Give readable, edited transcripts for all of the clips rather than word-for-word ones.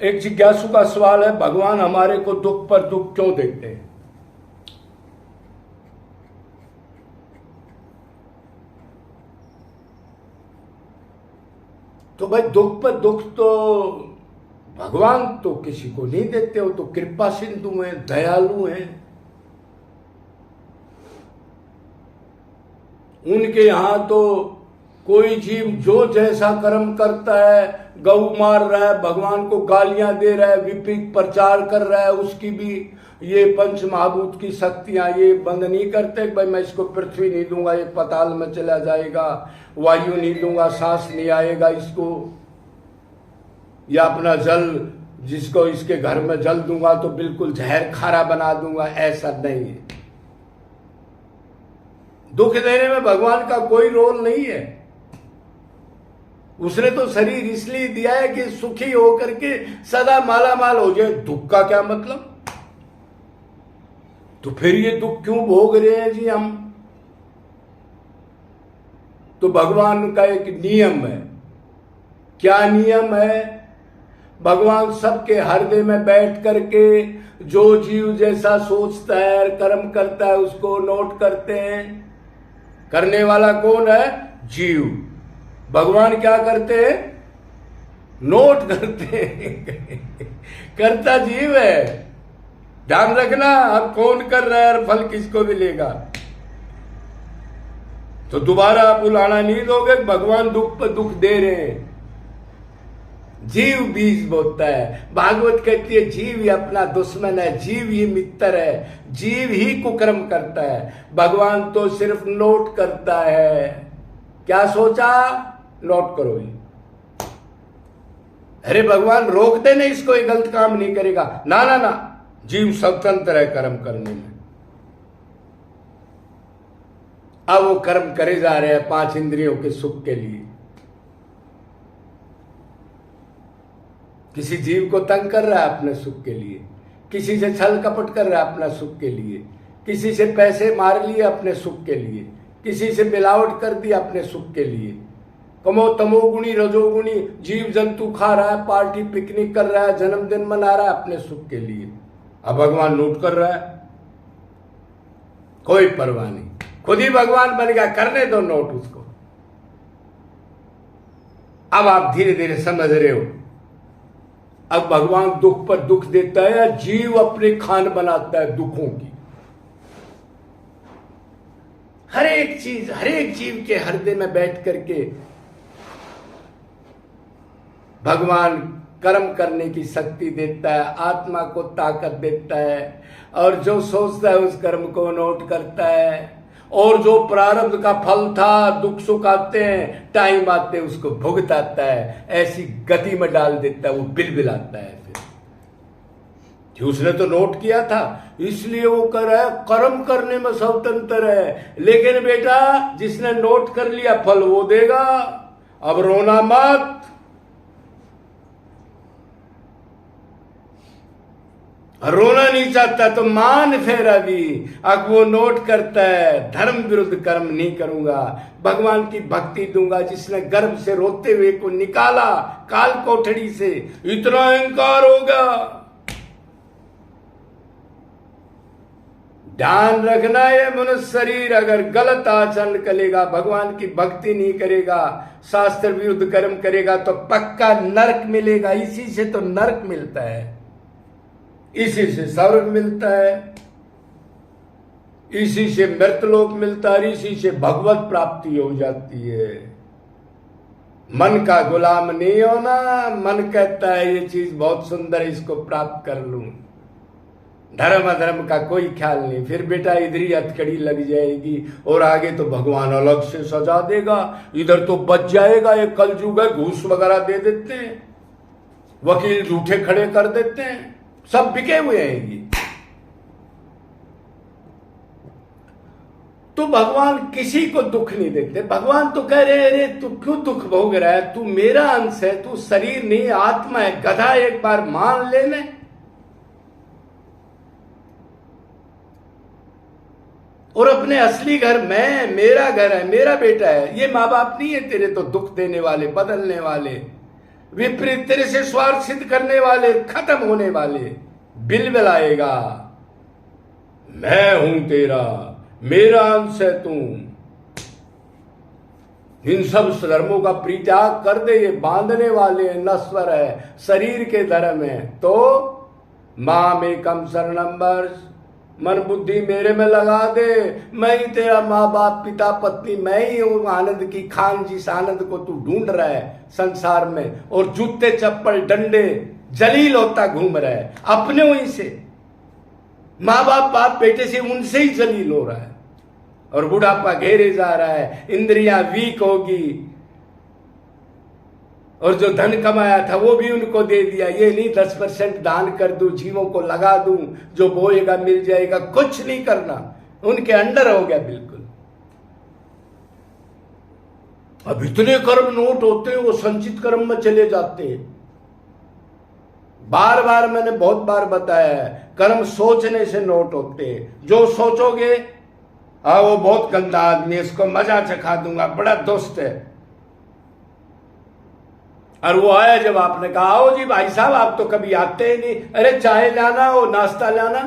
एक जिज्ञासु का सवाल है, भगवान हमारे को दुख पर दुख क्यों देते हैं? तो भाई दुख पर दुख तो भगवान तो किसी को नहीं देते, हो तो कृपा सिंधु हैं, दयालु हैं। उनके यहां तो कोई जीव जो जैसा कर्म करता है, गऊ मार रहा है, भगवान को गालियां दे रहा है, विपरीत प्रचार कर रहा है, उसकी भी ये पंच महाभूत की शक्तियां ये बंद नहीं करते भाई मैं इसको पृथ्वी नहीं दूंगा, ये पताल में चला जाएगा, वायु नहीं दूंगा, सांस नहीं आएगा इसको, या अपना जल जिसको इसके घर में जल दूंगा तो बिल्कुल जहर खारा बना दूंगा। ऐसा नहीं है। दुख देने में भगवान का कोई रोल नहीं है। उसने तो शरीर इसलिए दिया है कि सुखी होकर के सदा मालामाल हो जाए। दुख का क्या मतलब? तो फिर ये दुख क्यों भोग रहे हैं जी हम? तो भगवान का एक नियम है। क्या नियम है? भगवान सबके हृदय में बैठ करके जो जीव जैसा सोचता है, कर्म करता है, उसको नोट करते हैं। करने वाला कौन है? जीव। भगवान क्या करते हैं? नोट करते हैं। करता जीव है। ध्यान रखना, अब कौन कर रहा है और फल किसको मिलेगा। तो दोबारा आप उलाना नहीं दोगे। भगवान दुख पर दुख दे रहे हैं। जीव बीज बोता है। भागवत कहती है जीव ही अपना दुश्मन है, जीव ही मित्र है, जीव ही कुकर्म करता है। भगवान तो सिर्फ नोट करता है। क्या सोचा? नोट करो ही। अरे भगवान रोक दे नहीं, इसको ये गलत काम नहीं करेगा। ना ना ना, जीव स्वतंत्र है कर्म करने में। अब वो कर्म करे जा रहे हैं 5 इंद्रियों के सुख के लिए। किसी जीव को तंग कर रहा है अपने सुख के लिए, किसी से छल कपट कर रहा है अपना सुख के लिए, किसी से पैसे मार लिए अपने सुख के लिए, किसी से मिलावट कर दी अपने सुख के लिए। कमो तमोगुणी रजोगुणी जीव जंतु खा रहा है, पार्टी पिकनिक कर रहा है, जन्मदिन मना रहा है अपने सुख के लिए। अब भगवान नोट कर रहा है, कोई परवाह नहीं। खुद ही भगवान बन गया, करने दो नोट उसको। अब आप धीरे धीरे समझ रहे हो। अब भगवान दुख पर दुख देता है या जीव अपने खान बनाता है दुखों की। हर एक चीज, हर एक जीव के हृदय में बैठ करके भगवान कर्म करने की शक्ति देता है, आत्मा को ताकत देता है, और जो सोचता है उस कर्म को नोट करता है। और जो प्रारब्ध का फल था, दुख सुख आते हैं, टाइम आते उसको भुगताता है, ऐसी गति में डाल देता है, वो बिलबिलाता है। फिर कि उसने तो नोट किया था इसलिए वो कर रहा है, कर्म करने में स्वतंत्र है। लेकिन बेटा जिसने नोट कर लिया फल वो देगा। अब रोना मत। रोना नहीं चाहता तो मान फेरा भी। अब वो नोट करता है, धर्म विरुद्ध कर्म नहीं करूंगा, भगवान की भक्ति दूंगा। जिसने गर्भ से रोते हुए को निकाला काल कोठड़ी से, इतना अहंकार होगा। ध्यान रखना, ये मनुष्य शरीर अगर गलत आचरण करेगा, भगवान की भक्ति नहीं करेगा, शास्त्र विरुद्ध कर्म करेगा तो पक्का नरक मिलेगा। इसी से तो नरक मिलता है, इसी से स्वर्ग मिलता है, इसी से मृतलोक मिलता है, इसी से भगवत प्राप्ति हो जाती है। मन का गुलाम नहीं होना। मन कहता है ये चीज बहुत सुंदर है, इसको प्राप्त कर लूं। धर्म अधर्म का कोई ख्याल नहीं। फिर बेटा इधर ही हथकड़ी लग जाएगी और आगे तो भगवान अलग से सजा देगा। इधर तो बच जाएगा, ये कलयुग है, घूस वगैरह दे देते हैं, वकील झूठे खड़े कर देते हैं, सब बिके हुए हैं ये। तो भगवान किसी को दुख नहीं देते। भगवान तो कह रहे अरे तू क्यों दुख भोग रहा है, तू मेरा अंश है, तू शरीर नहीं आत्मा है। गधा एक बार मान लेने। और अपने असली घर में, मेरा घर है, मेरा बेटा है, ये माँ बाप नहीं है तेरे तो दुख देने वाले, बदलने वाले। विपरीत तेरे से स्वार्थ सिद्ध करने वाले, खत्म होने वाले बिलबिलाएगा, मैं हूं तेरा, मेरा अंश है तू। इन सब धर्मों का परित्याग कर दे, ये बांधने वाले नश्वर है, शरीर के धर्म है। तो माम एकम शरणम वर्ष, मन बुद्धि मेरे में लगा दे, मैं ही तेरा माँ बाप पिता पत्नी, मैं ही हूं आनंद की खान, जिस आनंद को तू ढूंढ रहा है संसार में, और जूते चप्पल डंडे जलील होता घूम रहा है अपने वहीं से, माँ बाप बेटे से उनसे ही जलील हो रहा है, और बुढ़ापा घेरे जा रहा है, इंद्रियां वीक होगी, और जो धन कमाया था वो भी उनको दे दिया। ये नहीं 10% दान कर दूं, जीवों को लगा दूं, जो बोएगा मिल जाएगा, कुछ नहीं करना, उनके अंडर हो गया बिल्कुल। अब इतने कर्म नोट होते हैं, वो संचित कर्म में चले जाते हैं। बार बार मैंने बहुत बार बताया है, कर्म सोचने से नोट होते हैं। जो सोचोगे वो बहुत गंदा आदमी है, इसको मजा चखा दूंगा, बड़ा दोस्त है, और वो आया जब आपने कहा आओ जी भाई साहब, आप तो कभी आते ही नहीं, अरे चाय लाना हो, नाश्ता लाना।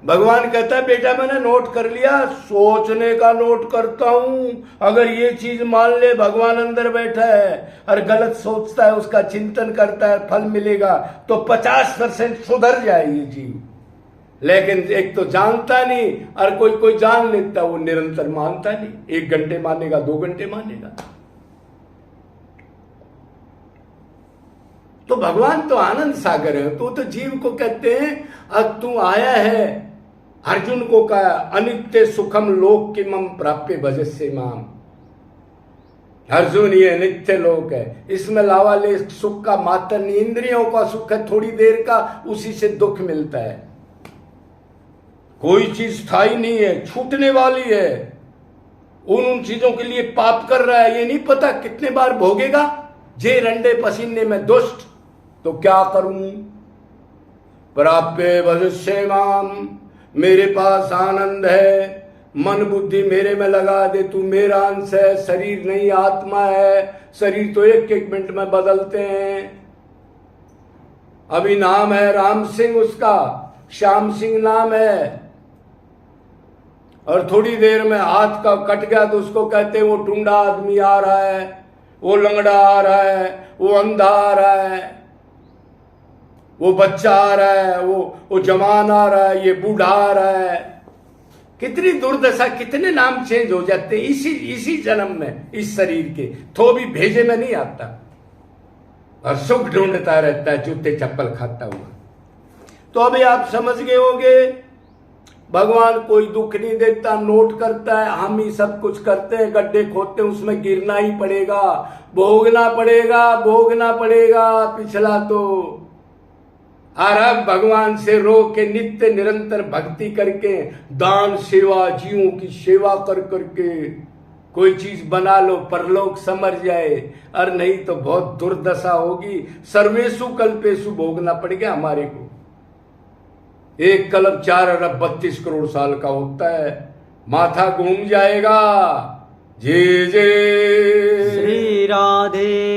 भगवान कहता है बेटा मैंने नोट कर लिया, सोचने का नोट करता हूं, अगर ये चीज मान ले भगवान अंदर बैठा है, और गलत सोचता है, उसका चिंतन करता है, फल मिलेगा, तो 50% सुधर जाएगी जीव। लेकिन एक तो जानता नहीं, और कोई जान लेता, वो निरंतर मानता नहीं, 1 घंटे मानेगा, 2 घंटे मानेगा। तो भगवान तो आनंद सागर है, तो जीव को कहते हैं अब तू आया है, अर्जुन को कहा अनित्य सुखम लोक की मम प्राप्य भजस्य माम। अर्जुन ये नित्य लोक है, इसमें लावाले सुख का मात्र नहीं, इंद्रियों का सुख है थोड़ी देर का, उसी से दुख मिलता है। कोई चीज स्थायी नहीं है, छूटने वाली है। उन चीजों के लिए पाप कर रहा है, ये नहीं पता कितने बार भोगेगा। जे रंडे पसीने में दुष्ट, तो क्या करूं? प्राप्य भजस्य माम, मेरे पास आनंद है, मन बुद्धि मेरे में लगा दे, तू मेरा अंश है, शरीर नहीं आत्मा है। शरीर तो 1-1 मिनट में बदलते हैं। अभी नाम है राम सिंह, उसका श्याम सिंह नाम है, और थोड़ी देर में हाथ का कट गया तो उसको कहते वो टुंडा आदमी आ रहा है, वो लंगड़ा आ रहा है, वो अंधा आ रहा है, वो बच्चा आ रहा है, वो जवान आ रहा है, ये बूढ़ा आ रहा है। कितनी दुर्दशा, कितने नाम चेंज हो जाते हैं इसी जन्म में, इस शरीर के। तो भी भेजे में नहीं आता, और सुख ढूंढता रहता है जूते चप्पल खाता हुआ। तो अभी आप समझ गए होंगे, भगवान कोई दुख नहीं देता, नोट करता है, हम ही सब कुछ करते हैं, गड्ढे खोदते हैं, उसमें गिरना ही पड़ेगा, भोगना पड़ेगा पिछला तो। और अब भगवान से रो के नित्य निरंतर भक्ति करके, दान सेवा, जीवों की सेवा कर करके कोई चीज बना लो, परलोक समझ जाए, और नहीं तो बहुत दुर्दशा होगी। सर्वेशु कल्पेशु भोगना पड़ेगा हमारे को। एक कल्प 4 अरब 32 करोड़ साल का होता है, माथा घूम जाएगा। जय जय श्री राधे।